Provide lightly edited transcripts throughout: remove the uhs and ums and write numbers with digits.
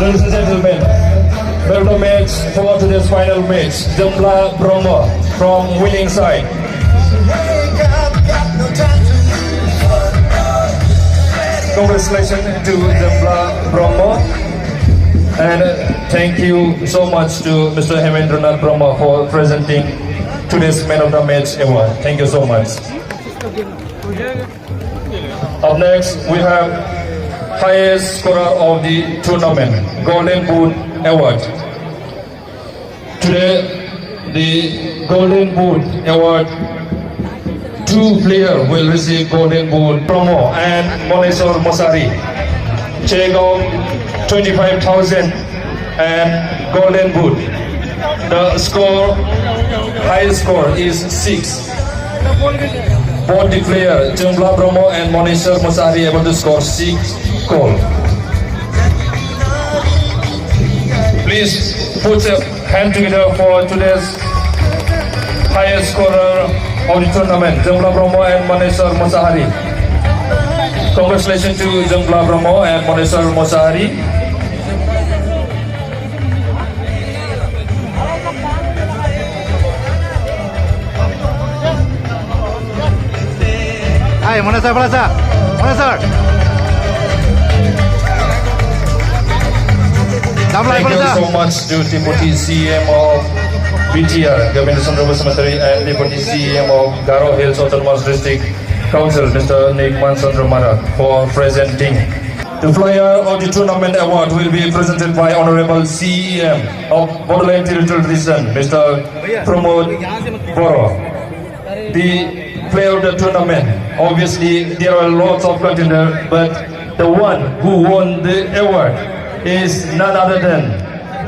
Ladies and gentlemen, Bodo match for today's final match. Jumla Brahma from winning side. Congratulations to Jumla Brahma, and thank you so much to Mr. Hemendranath Brahma for presenting today's Man of the Match award. Thank you so much. Up next, we have highest scorer of the tournament, Golden Boot Award. Today, the Golden Boot Award, 2 players will receive Golden Boot, Promo and Monesor Mosari. Check of 25,000 and Golden Boot. The score, highest score is 6. Both the players, Jumla Brahmo and Monesor Mosari, able to score 6 goals. Please put your hand together for today's highest scorer of the tournament, Jumla Brahmo and Monesor Mosari. Congratulations to Jumla Brahmo and Monesor Mosari. Hai, Monesor, Monesor. Thank you so much to Deputy CM of BTR, Government of Basumatary, and Deputy CM of Garo Hills Autonomous District Council, Mr. Nikman Sandramara, for presenting. The flyer of the tournament award will be presented by Honorable CEM of Bodoland Territorial Region, Mr. Pramod Boro. The player of the tournament, obviously there are lots of contenders, but the one who won the award is none other than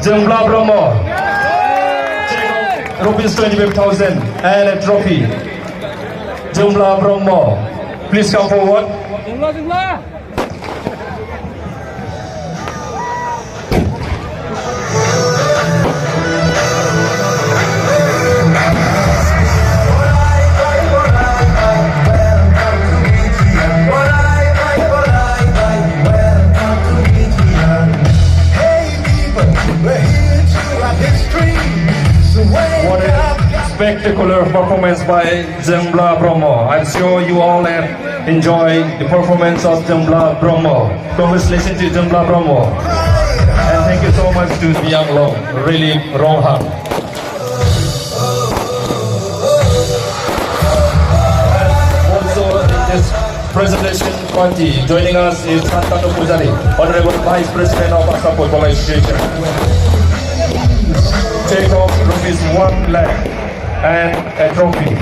Jumla Brahma. Rupees 25,000 and a trophy. Jumla Brahma, please come forward. Jumla. What a spectacular performance by Jumla Brahma. I'm sure you all have enjoyed the performance of Jumla Brahma. Congratulations to Jumla Brahma. And thank you so much to the young long, really wrong heart. Also in this presentation party, joining us is Santano Pujari, Honorable Vice President of Assam Football Association. Take off rupees 1 lakh and a trophy.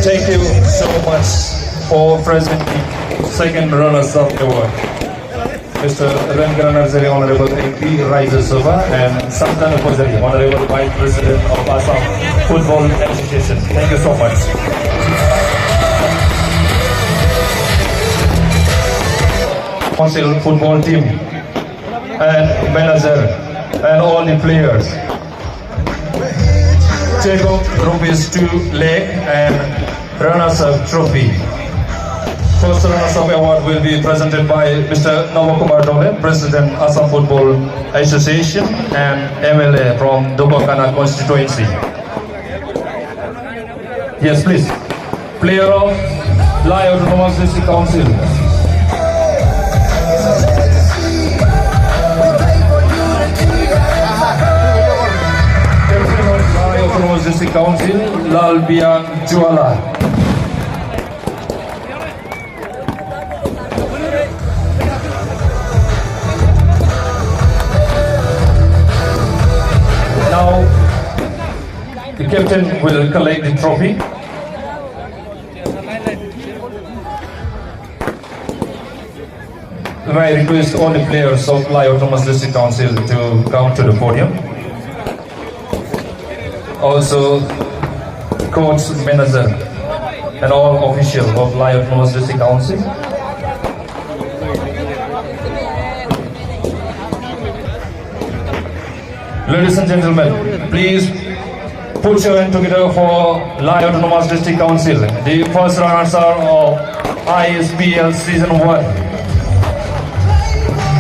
Thank you so much for presenting second runners-up award. Mr. Narzary, Honorable MP, Raisa Soba, and Santana Pujari, Honorable Vice President of Assam Football Association. Thank you so much. Council football team and manager and all the players. Take off rupees 2 lakh and runners-up trophy. First runners-up award will be presented by Mr. Navakumar Dole, President Assam Football Association and MLA from Dubakana constituency. Yes, please. Player of Lai Autonomous District Council. Captain of Lai Autonomous District Council, Lal Biang Juala. Now, the captain will collect the trophy. I request all the players of Lai Autonomous District Council to come to the podium. Also, coach, manager, and all officials of Lai Autonomous District Council. Ladies and gentlemen, please put your hand together for Lai Autonomous District Council, the first runners of ISPL Season 1.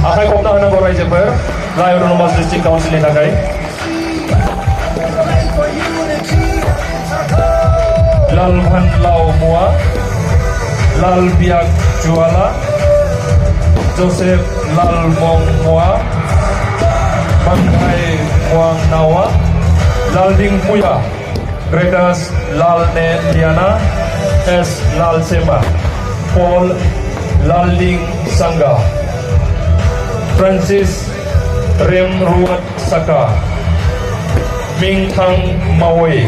Akai kopna hana gorai jeper Lai Autonomous District Council ni takai. Lal Bhan Lau Mua, Lal Biak Juala, Joseph Lal Mong Mua, Bangkai Muang Nawa, Lal Ding Puya, Gretas Lal Ne Liana, S. Lal Sema, Paul Lal Ding Sangha, Francis Rem Ruat Saka, Ming Thang Mawai,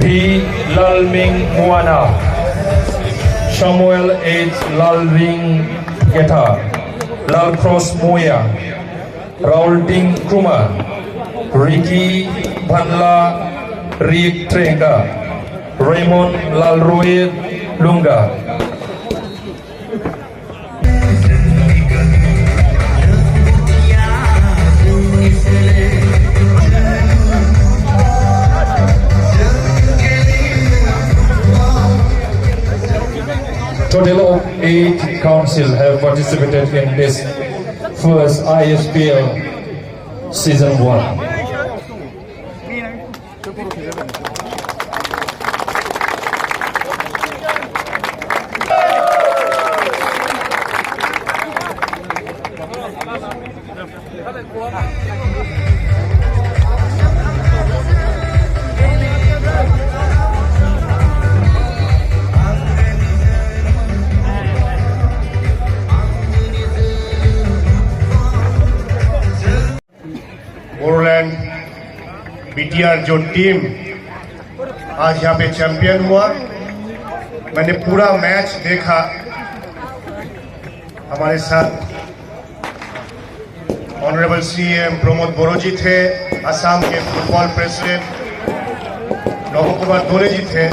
P. Lal Ming Muana, Samuel H. Lal Ring Geta, Lal Cross Muya, Raul Ding Kuma, Ricky Bhanla Rik Trenga, Raymond Lal Ruid Lunga. Total of 8 councils have participated in this first ISPL Season 1. Bodoland BTR जो team आज यहाँ पे champion हुआ, मैंने पूरा match देखा। हमारे साथ ऑनरेबल सीएम प्रमोद बोरो जी थे, असम के फुटबॉल प्रेसिडेंट नव कुमार दोरे जी थे।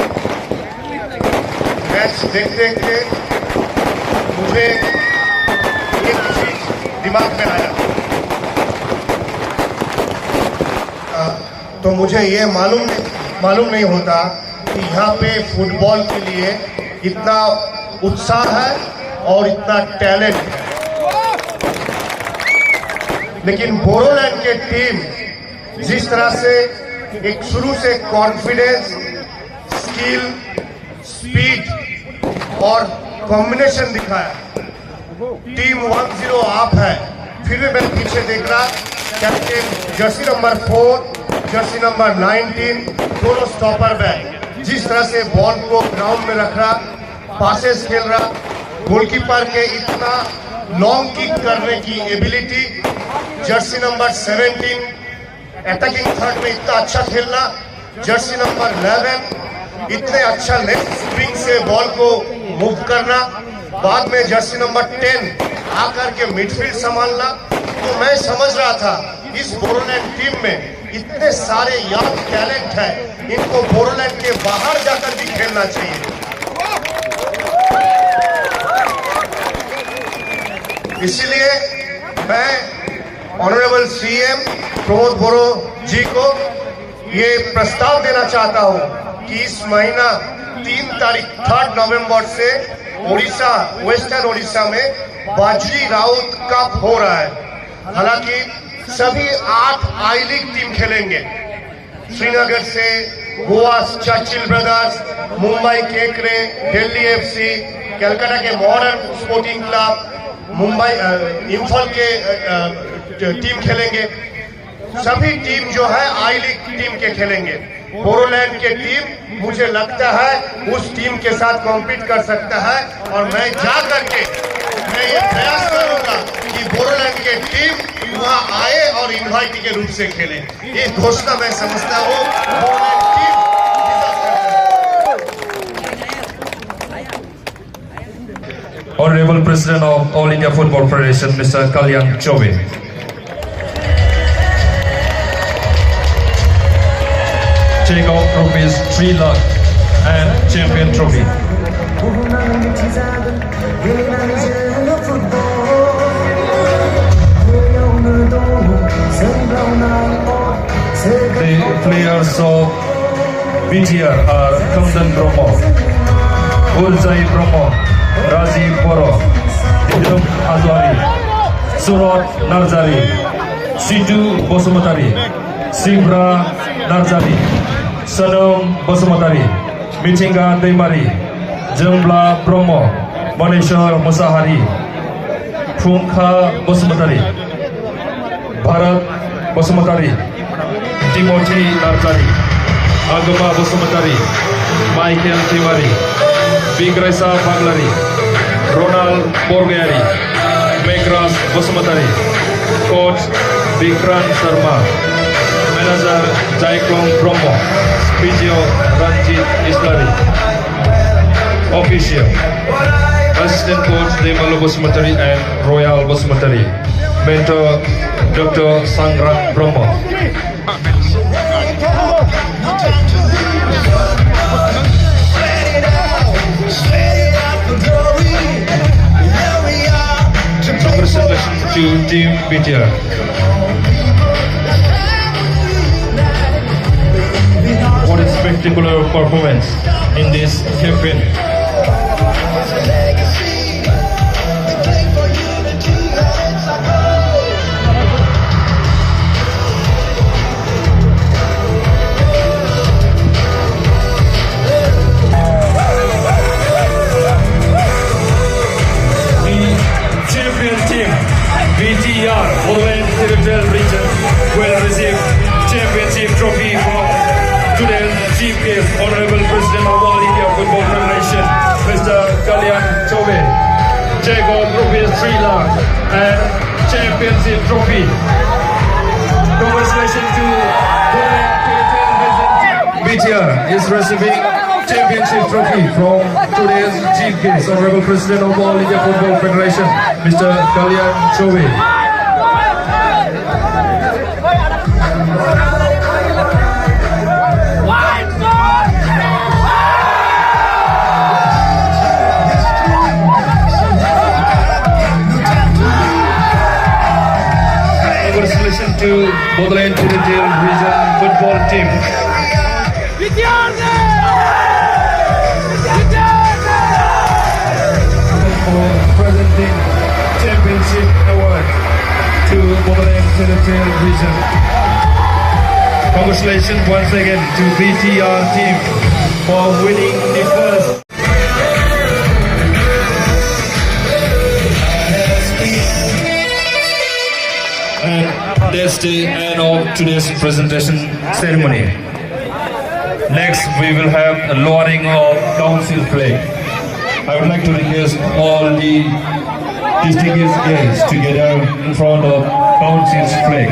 मैच देखते देखते मुझे एक चीज दिमाग में आया, तो मुझे ये मालूम नहीं होता कि यहाँ पे फुटबॉल के लिए इतना उत्साह है और इतना टैलेंट है। लेकिन बोडोलैंड के टीम जिस तरह से एक शुरू से कॉन्फिडेंस, स्किल, स्पीड और कॉम्बिनेशन दिखाया, टीम 1-0 आप है। फिर भी मैं पीछे देख रहा, captain Jersey number 4, Jersey number 19 दोनों स्टॉपर बैक जिस तरह से बॉल को ग्राउंड में रख रहा, पासेस खेल रहा, गोलकीपर के इतना लॉन्ग किक करने की ability, Jersey number 17 attacking third में इतना अच्छा खेलना, जर्सी नंबर 11 इतने अच्छा लेग स्प्रिंग से बॉल को मूव करना, बाद में जर्सी नंबर 10 आकर के मिडफील्ड संभालना। तो मैं समझ रहा था इस बोडोलैंड टीम में इतने सारे यंग टैलेंट है, इनको बोडोलैंड के बाहर जाकर भी खेलना चाहिए। इसलिए मैं ऑनरेबल सीएम प्रमोद बोरो जी को ये प्रस्ताव देना चाहता हूं कि इस महीना 3 तारीख 3 नवंबर से उड़ीसा, वेस्टर्न उड़ीसा में बाजरी राउत कप हो रहा है। हालांकि सभी 8 आई लीग टीम खेलेंगे। श्रीनगर से गोवा चर्चिल ब्रदर्स, मुंबई केकरे, दिल्ली एफसी, कलकत्ता के modern sporting club, Mumbai Imphal के टीम खेलेंगे। सभी टीम जो है आई लीग टीम के खेलेंगे। बोडोलैंड के टीम मुझे लगता है उस टीम के साथ कॉम्पीट कर सकता है, और मैं जा करके मैं ये प्रयास करूंगा कि बोडोलैंड के टीम वहां आए और इन्वाइटी के रूप से खेले। ये घोषणा मैं समझता हूँ Bodoland team. Honorable President of All India Football Federation, Mr. Kalyan Chobe. Take out rupees 3 lakh and champion trophy. Football, members of BTR are Kamdan Brahma, Urjai Brahma, Rajiv Boro, Didrum Azwari, Surat Narzary, Situ Basumatary, Sibra Narzary, Sadam Basumatary, Michinga Daimari, Jambla Brahma, Maneshwar MASHAHARY, Phungkha Basumatary, Bharat Basumatary, Timothy Narzary, Agama Basumatary, Michael Daimari, Bigraisa Baglari, Ronald Borgoyari, Megras Basumatary, Coach Vikran Sharma, Manager JAGLANG Brahma, Physio Ranjit Islary, Official Assistant Coach Daimalo Basumatary and Royal Basumatary, Mentor Dr. Sangrang Brahma. Congratulations to Team BTR. What a spectacular performance in this campaign. BTR Bodoland Territorial Region will receive championship trophy from today's chief guest, Honorable President of All India Football Federation, Mr. Kalyan Chobe. Check out rupees 3 lakh and championship trophy. Congratulations to Bodoland Territorial Region. BTR is receiving championship trophy from today's chief guest, Honorable President of All India Football Federation, Mr. Kalyan Chobe. Congratulations to Bodoland Territorial Region football team. For presenting championship award to Bodoland Territorial Region. Congratulations once again to BTR team for winning the first. And that's the end of today's presentation ceremony. Next we will have a lowering of council flag. I would like to request all the distinguished guests to gather in front of council's flag.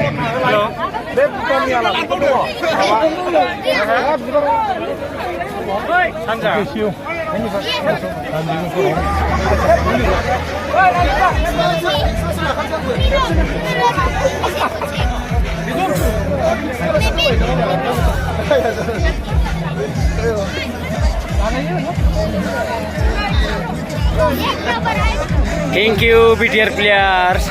Thank you, BTR players.